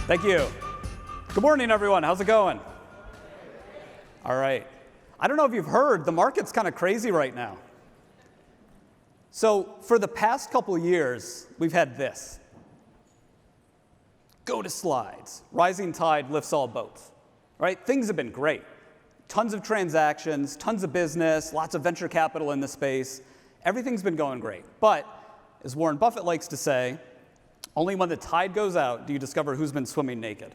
Thank you. Good morning, everyone. How's it going? All right. I don't know if you've heard, the market's kind of crazy right now. So for the past couple of years, we've had this. Go to slides. Rising tide lifts all boats. Right? Things have been great. Tons of transactions, tons of business, lots of venture capital in the space. Everything's been going great. But as Warren Buffett likes to say, only when the tide goes out do you discover who's been swimming naked.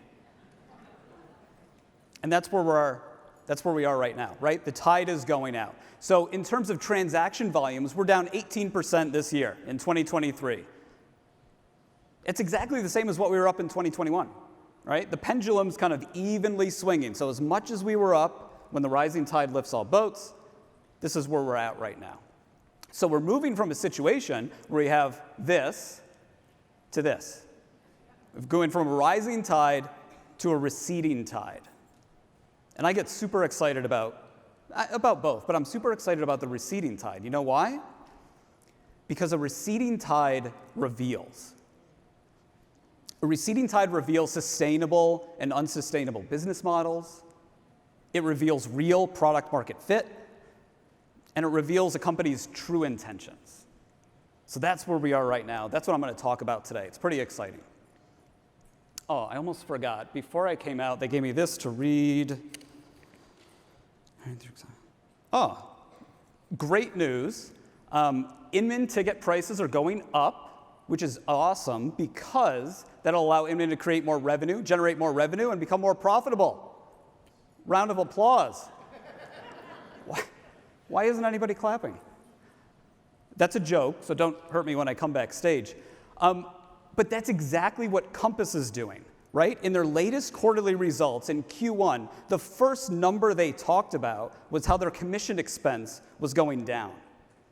And that's where we are right now, right? The tide is going out. So in terms of transaction volumes, we're down 18% this year in 2023. It's exactly the same as what we were up in 2021, right? The pendulum's kind of evenly swinging. So as much as we were up when the rising tide lifts all boats, this is where we're at right now. So we're moving from a situation where we have this to this. We're going from a rising tide to a receding tide. And I get super excited about both, but I'm super excited about the receding tide. You know why? Because a receding tide reveals. A receding tide reveals sustainable and unsustainable business models. It reveals real product market fit. And it reveals a company's true intentions. So that's where we are right now. That's what I'm going to talk about today. It's pretty exciting. Oh, I almost forgot. Before I came out, they gave me this to read. Oh, great news. Inman ticket prices are going up, which is awesome because that'll allow Inman to create more revenue, generate more revenue, and become more profitable. Round of applause. Why isn't anybody clapping? That's a joke, so don't hurt me when I come backstage. But that's exactly what Compass is doing, right? In their latest quarterly results in Q1, the first number they talked about was how their commission expense was going down,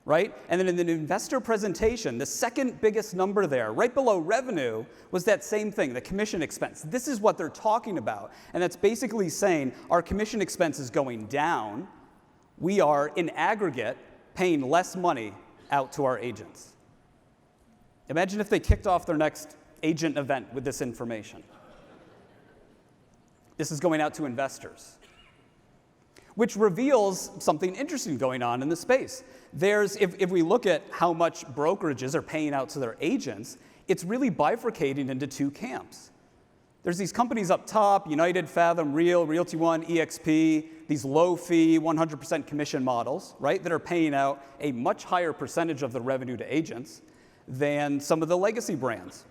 right? And then in the investor presentation, the second biggest number there, right below revenue, was that same thing, the commission expense. This is what they're talking about. And that's basically saying our commission expense is going down. We are, in aggregate, paying less money out to our agents. Imagine if they kicked off their next agent event with this information. This is going out to investors, which reveals something interesting going on in the space. If we look at how much brokerages are paying out to their agents, it's really bifurcating into two camps. There's these companies up top, United, Fathom, Real, Realty One, EXP, these low-fee, 100% commission models, right, that are paying out a much higher percentage of the revenue to agents than some of the legacy brands,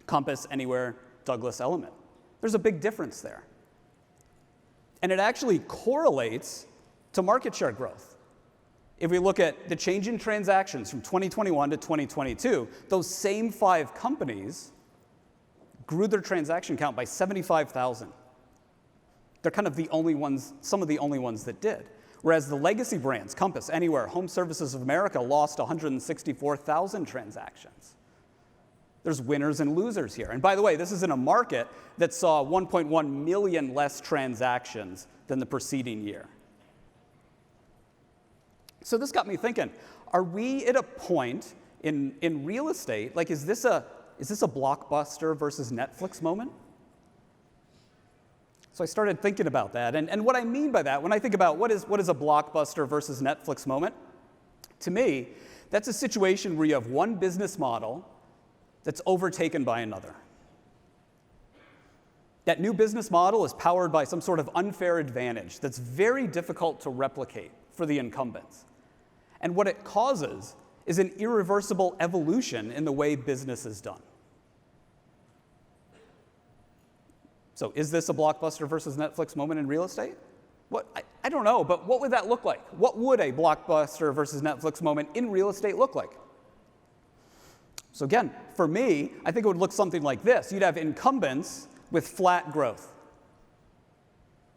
Compass, Anywhere, Douglas, Element. There's a big difference there. And it actually correlates to market share growth. If we look at the change in transactions from 2021 to 2022, those same 5 companies grew their transaction count by 75,000. They're kind of the only ones, some of the only ones that did. Whereas the legacy brands, Compass, Anywhere, Home Services of America, lost 164,000 transactions. There's winners and losers here. And by the way, this is in a market that saw 1.1 million less transactions than the preceding year. So this got me thinking, are we at a point in real estate, like is this a Blockbuster versus Netflix moment? So I started thinking about that. And what I mean by that, when I think about what is a Blockbuster versus Netflix moment, to me, that's a situation where you have one business model that's overtaken by another. That new business model is powered by some sort of unfair advantage that's very difficult to replicate for the incumbents. And what it causes is an irreversible evolution in the way business is done. So is this a Blockbuster versus Netflix moment in real estate? I don't know, but what would that look like? What would a Blockbuster versus Netflix moment in real estate look like? So again, for me, I think it would look something like this. You'd have incumbents with flat growth.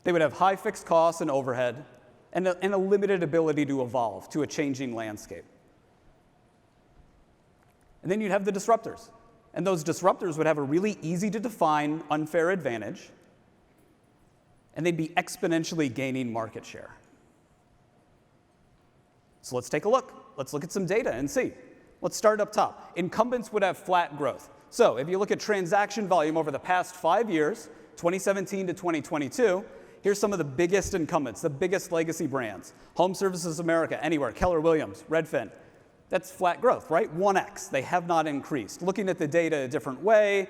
They would have high fixed costs and overhead and a limited ability to evolve to a changing landscape. And then you'd have the disruptors. And those disruptors would have a really easy to define unfair advantage, and they'd be exponentially gaining market share. So let's take a look. Let's look at some data and see. Let's start up top. Incumbents would have flat growth. So if you look at transaction volume over the past 5 years, 2017 to 2022, here's some of the biggest incumbents, the biggest legacy brands. Home Services America, Anywhere, Keller Williams, Redfin. That's flat growth, right? 1x. They have not increased. Looking at the data a different way,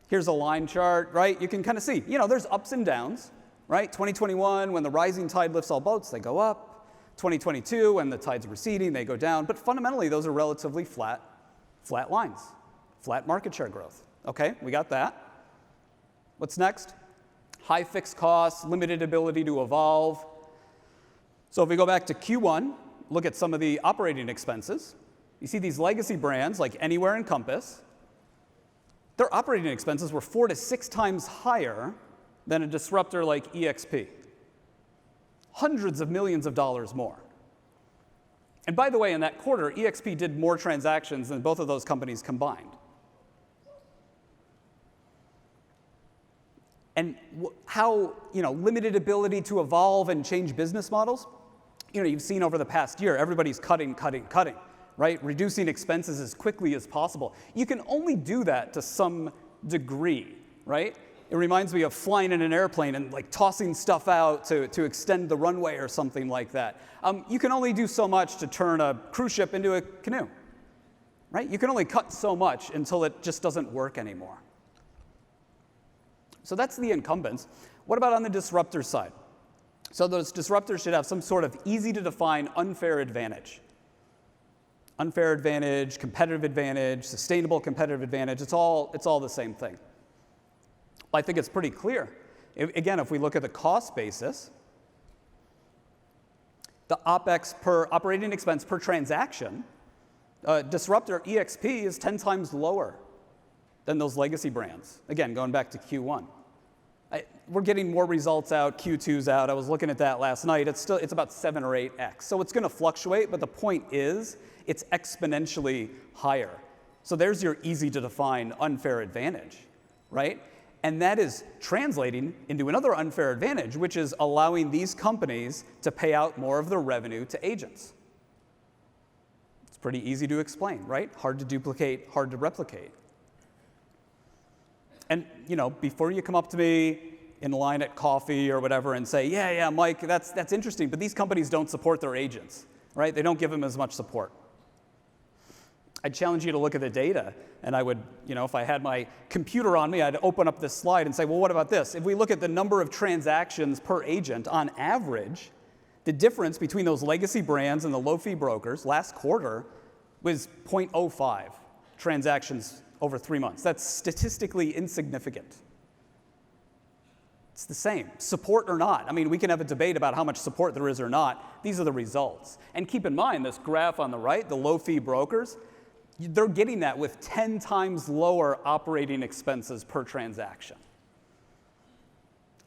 here's a line chart, right? You can kind of see, there's ups and downs, right? 2021, when the rising tide lifts all boats, they go up. 2022, when the tide's receding, they go down. But fundamentally, those are relatively flat lines, flat market share growth. Okay, we got that. What's next? High fixed costs, limited ability to evolve. So if we go back to Q1, look at some of the operating expenses. You see these legacy brands like Anywhere and Compass. Their operating expenses were 4 to 6 times higher than a disruptor like EXP. Hundreds of millions of dollars more. And by the way, in that quarter, EXP did more transactions than both of those companies combined. And how, limited ability to evolve and change business models, you've seen over the past year, everybody's cutting, right? Reducing expenses as quickly as possible. You can only do that to some degree, right? It reminds me of flying in an airplane and tossing stuff out to extend the runway or something like that. You can only do so much to turn a cruise ship into a canoe, right? You can only cut so much until it just doesn't work anymore. So that's the incumbents. What about on the disruptor side? So those disruptors should have some sort of easy to define unfair advantage. Unfair advantage, competitive advantage, sustainable competitive advantage, it's all the same thing. I think it's pretty clear. Again, if we look at the cost basis, the OpEx per operating expense per transaction, disruptor EXP is 10 times lower than those legacy brands. Again, going back to Q1. We're getting more results out, Q2's out. I was looking at that last night. It's about 7 or 8x. So it's going to fluctuate, but the point is it's exponentially higher. So there's your easy to define unfair advantage, right? And that is translating into another unfair advantage, which is allowing these companies to pay out more of their revenue to agents. It's pretty easy to explain, right? Hard to duplicate, hard to replicate. And before you come up to me in line at coffee or whatever and say, yeah, Mike, that's interesting, but these companies don't support their agents, right? They don't give them as much support. I'd challenge you to look at the data, and I would, if I had my computer on me, I'd open up this slide and say, well, what about this? If we look at the number of transactions per agent, on average, the difference between those legacy brands and the low-fee brokers last quarter was 0.05 transactions over 3 months. That's statistically insignificant. It's the same, support or not. I mean, we can have a debate about how much support there is or not. These are the results. And keep in mind, this graph on the right, the low-fee brokers, they're getting that with 10 times lower operating expenses per transaction.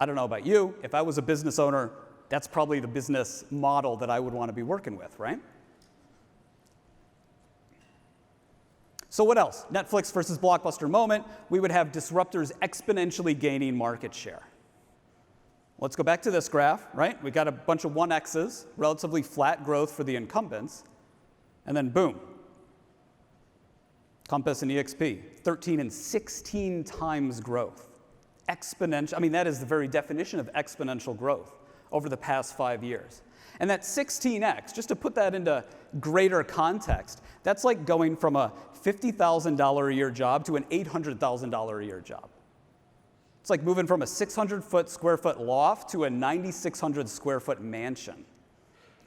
I don't know about you. If I was a business owner, that's probably the business model that I would want to be working with, right? So what else? Netflix versus Blockbuster moment. We would have disruptors exponentially gaining market share. Let's go back to this graph, right? We got a bunch of 1Xs, relatively flat growth for the incumbents, and then boom. Compass and EXP, 13 and 16 times growth. Exponential, I mean, that is the very definition of exponential growth over the past 5 years. And that 16x, just to put that into greater context, that's like going from a $50,000 a year job to an $800,000 a year job. It's like moving from a 600 square foot loft to a 9,600 square foot mansion.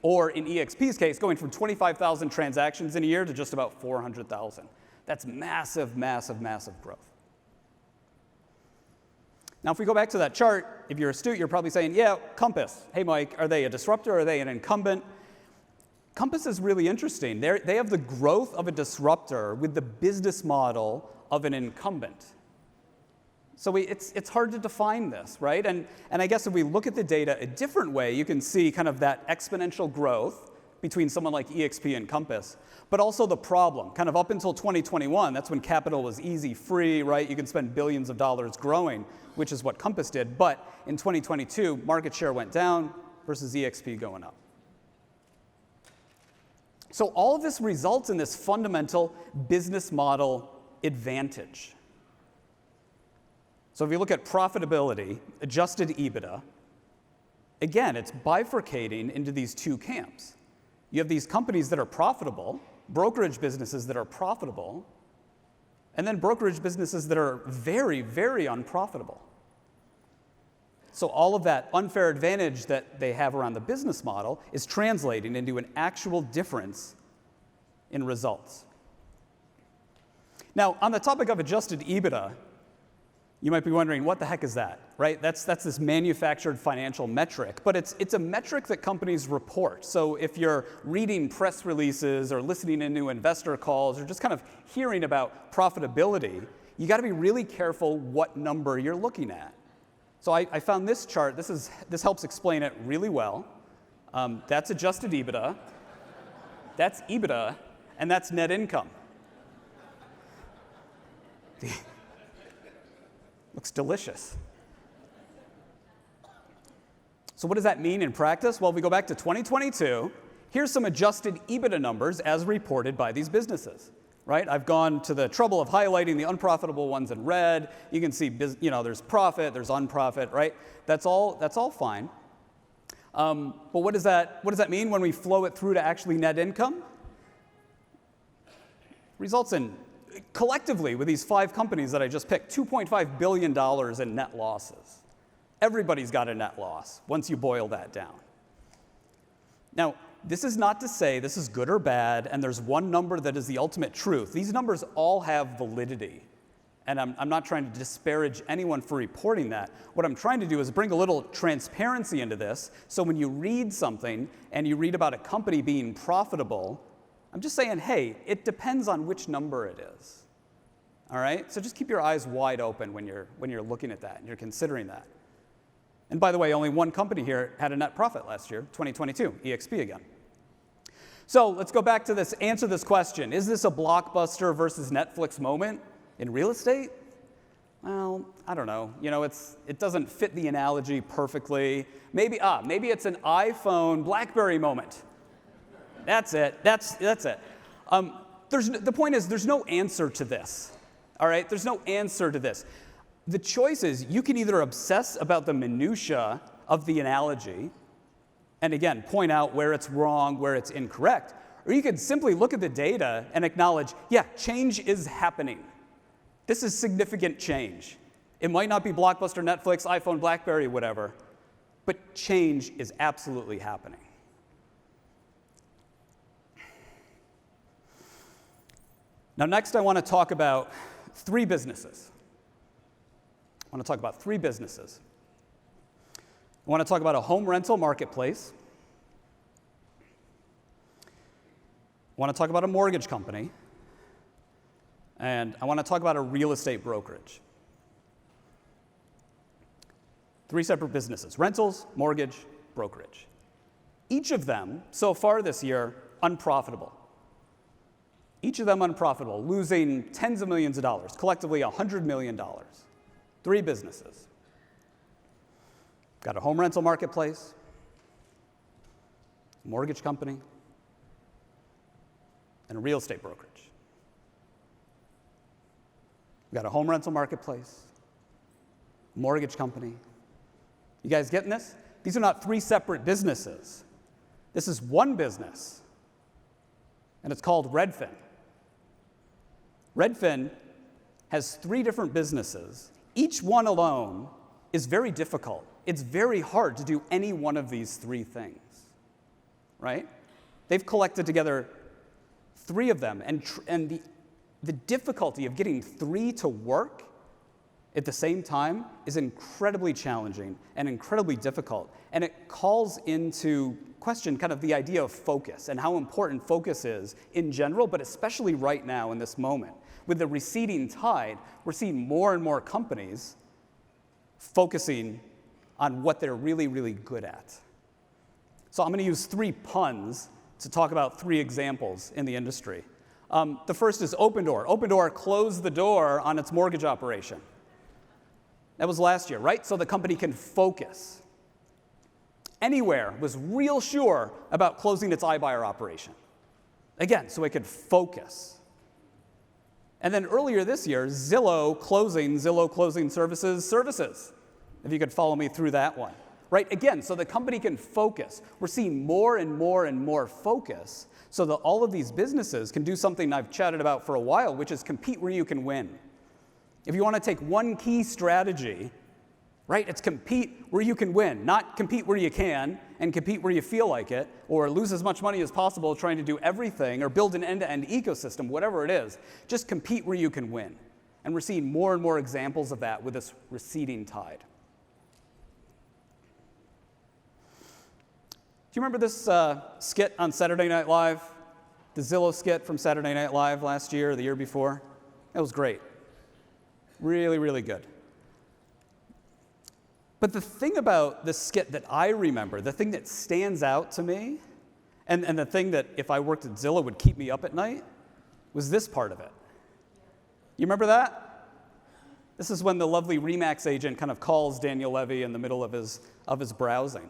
Or in EXP's case, going from 25,000 transactions in a year to just about 400,000. That's massive, massive, massive growth. Now, if we go back to that chart, if you're astute, you're probably saying, yeah, Compass. Hey, Mike, are they a disruptor? Are they an incumbent? Compass is really interesting. They have the growth of a disruptor with the business model of an incumbent. So it's hard to define this, right? And I guess if we look at the data a different way, you can see kind of that exponential growth between someone like EXP and Compass, but also the problem. Kind of up until 2021, that's when capital was easy, free, right? You can spend billions of dollars growing, which is what Compass did. But in 2022, market share went down versus EXP going up. So all of this results in this fundamental business model advantage. So if you look at profitability, adjusted EBITDA, again, it's bifurcating into these two camps. You have these companies that are profitable, brokerage businesses that are profitable, and then brokerage businesses that are very, very unprofitable. So all of that unfair advantage that they have around the business model is translating into an actual difference in results. Now, on the topic of adjusted EBITDA, you might be wondering, what the heck is that, right? That's this manufactured financial metric, but it's a metric that companies report. So if you're reading press releases or listening into investor calls or just kind of hearing about profitability, you got to be really careful what number you're looking at. So I found this chart. This helps explain it really well. That's adjusted EBITDA, that's EBITDA, and that's net income. Looks delicious. So what does that mean in practice? Well, if we go back to 2022, here's some adjusted EBITDA numbers as reported by these businesses, right? I've gone to the trouble of highlighting the unprofitable ones in red. You can see, there's profit, there's unprofit, right? That's all fine. But what does that mean when we flow it through to actually net income? Results in, collectively, with these 5 companies that I just picked, $2.5 billion in net losses. Everybody's got a net loss once you boil that down. Now, this is not to say this is good or bad, and there's one number that is the ultimate truth. These numbers all have validity, and I'm not trying to disparage anyone for reporting that. What I'm trying to do is bring a little transparency into this, so when you read something and you read about a company being profitable, I'm just saying, hey, it depends on which number it is. All right? So just keep your eyes wide open when you're looking at that and you're considering that. And by the way, only one company here had a net profit last year, 2022, EXP again. So let's go back to this, answer this question. Is this a Blockbuster versus Netflix moment in real estate? Well, I don't know. It doesn't fit the analogy perfectly. Maybe it's an iPhone BlackBerry moment. That's it. That's it. The point is, there's no answer to this. All right? There's no answer to this. The choice is, you can either obsess about the minutia of the analogy, and again, point out where it's wrong, where it's incorrect, or you could simply look at the data and acknowledge, yeah, change is happening. This is significant change. It might not be Blockbuster, Netflix, iPhone, BlackBerry, whatever, but change is absolutely happening. Now, next, I want to talk about 3 businesses. I want to talk about 3 businesses. I want to talk about a home rental marketplace. I want to talk about a mortgage company. And I want to talk about a real estate brokerage. 3 separate businesses: rentals, mortgage, brokerage. Each of them, so far this year, unprofitable. Each of them unprofitable, losing tens of millions of dollars, collectively $100 million. 3 businesses. Got a home rental marketplace, mortgage company, and a real estate brokerage. Got a home rental marketplace, mortgage company. You guys getting this? These are not 3 separate businesses. This is one business, and it's called Redfin. Redfin has 3 different businesses. Each one alone is very difficult. It's very hard to do any one of these 3 things, right? They've collected together 3 of them, and the difficulty of getting 3 to work at the same time is incredibly challenging and incredibly difficult. And it calls into question kind of the idea of focus and how important focus is in general, but especially right now in this moment. With the receding tide, we're seeing more and more companies focusing on what they're really, really good at. So I'm going to use 3 puns to talk about 3 examples in the industry. The first is Opendoor. Opendoor closed the door on its mortgage operation. That was last year, right? So the company can focus. Anywhere was real sure about closing its iBuyer operation. Again, so it could focus. And then earlier this year, Zillow closing services. If you could follow me through that one. Right, again, so the company can focus. We're seeing more and more and more focus so that all of these businesses can do something I've chatted about for a while, which is compete where you can win. If you want to take one key strategy, right, it's compete where you can win, not compete where you can and compete where you feel like it, or lose as much money as possible trying to do everything, or build an end-to-end ecosystem, whatever it is. Just compete where you can win. And we're seeing more and more examples of that with this receding tide. Do you remember this skit on Saturday Night Live? The Zillow skit from Saturday Night Live last year or the year before? It was great. Really, really good. But the thing about this skit that I remember, the thing that stands out to me, and the thing that if I worked at Zillow would keep me up at night, was this part of it. You remember that? This is when the lovely RE/MAX agent kind of calls Daniel Levy in the middle of his browsing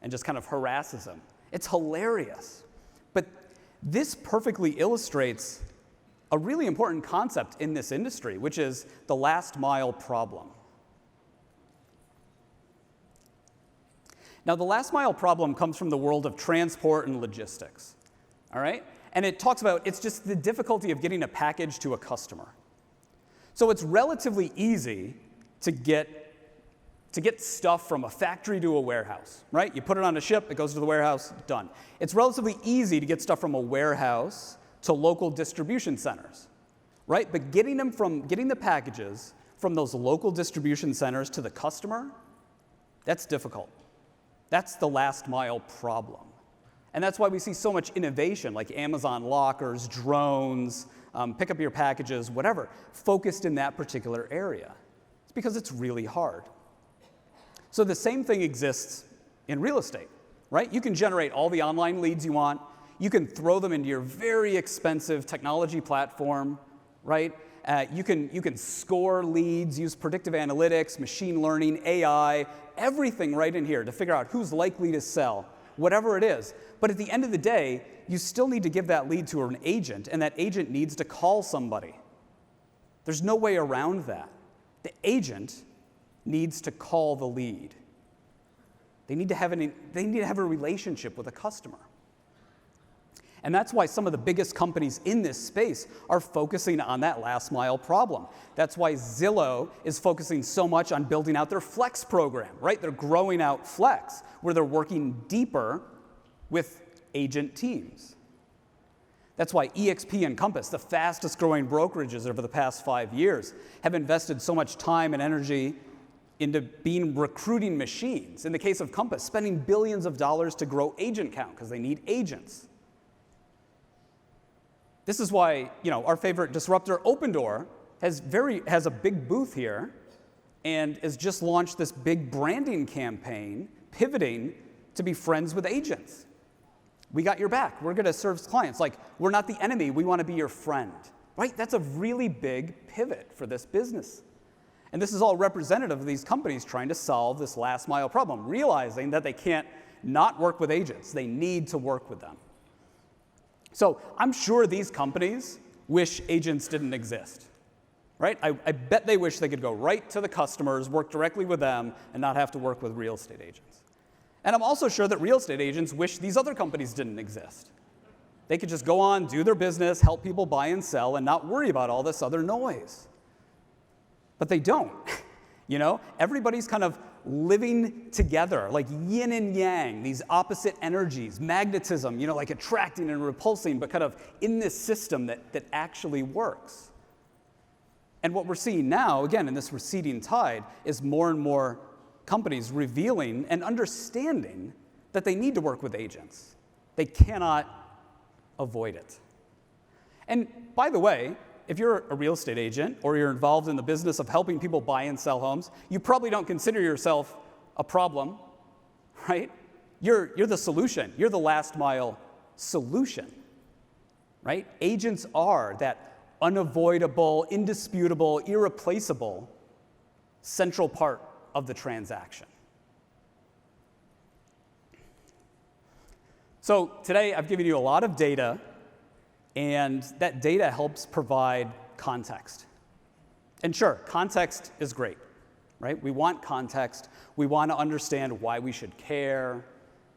and just kind of harasses him. It's hilarious. But this perfectly illustrates a really important concept in this industry, which is the last mile problem. Now, the last mile problem comes from the world of transport and logistics, all right? And it talks about, it's just the difficulty of getting a package to a customer. So it's relatively easy to get stuff from a factory to a warehouse, right? You put it on a ship, it goes to the warehouse, done. It's relatively easy to get stuff from a warehouse to local distribution centers, right? But getting the packages from those local distribution centers to the customer, that's difficult. That's the last mile problem. And that's why we see so much innovation, like Amazon lockers, drones, pick up your packages, whatever, focused in that particular area. It's because it's really hard. So the same thing exists in real estate, right? You can generate all the online leads you want. You can throw them into your very expensive technology platform, right? You can score leads, use predictive analytics, machine learning, AI, everything right in here to figure out who's likely to sell, whatever it is. But at the end of the day, you still need to give that lead to an agent, and that agent needs to call somebody. There's no way around that. The agent needs to call the lead. They need to have a relationship with a customer. And that's why some of the biggest companies in this space are focusing on that last mile problem. That's why Zillow is focusing so much on building out their Flex program, right? They're growing out Flex, where they're working deeper with agent teams. That's why EXP and Compass, the fastest growing brokerages over the past 5 years, have invested so much time and energy into being recruiting machines. In the case of Compass, spending billions of dollars to grow agent count because they need agents. This is why, our favorite disruptor, Opendoor, has a big booth here and has just launched this big branding campaign, pivoting to be friends with agents. We got your back. We're going to serve clients. Like, we're not the enemy. We want to be your friend, right? That's a really big pivot for this business. And this is all representative of these companies trying to solve this last mile problem, realizing that they can't not work with agents. They need to work with them. So I'm sure these companies wish agents didn't exist, right? I bet they wish they could go right to the customers, work directly with them, and not have to work with real estate agents. And I'm also sure that real estate agents wish these other companies didn't exist. They could just go on, do their business, help people buy and sell, and not worry about all this other noise. But they don't. Everybody's kind of living together, like yin and yang, these opposite energies, magnetism, like attracting and repulsing, but kind of in this system that actually works. And what we're seeing now, again, in this receding tide, is more and more companies revealing and understanding that they need to work with agents. They cannot avoid it. And by the way, if you're a real estate agent or you're involved in the business of helping people buy and sell homes, you probably don't consider yourself a problem, right? You're the solution. You're the last mile solution, right? Agents are that unavoidable, indisputable, irreplaceable central part of the transaction. So today I've given you a lot of data And that data helps provide context. And sure, context is great, right? We want context. We want to understand why we should care.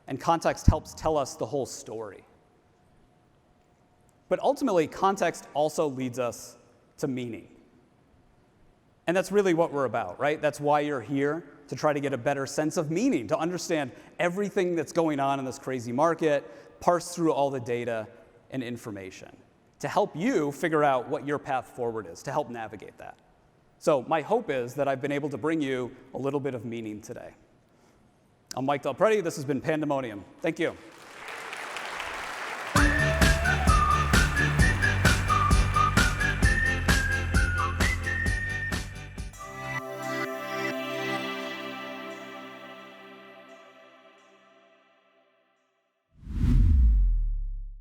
And context helps tell us the whole story. But ultimately, context also leads us to meaning. And that's really what we're about, right? That's why you're here, to try to get a better sense of meaning, to understand everything that's going on in this crazy market, parse through all the data and information, to help you figure out what your path forward is, to help navigate that. So my hope is that I've been able to bring you a little bit of meaning today. I'm Mike Del Prete. This has been Pandemonium. Thank you.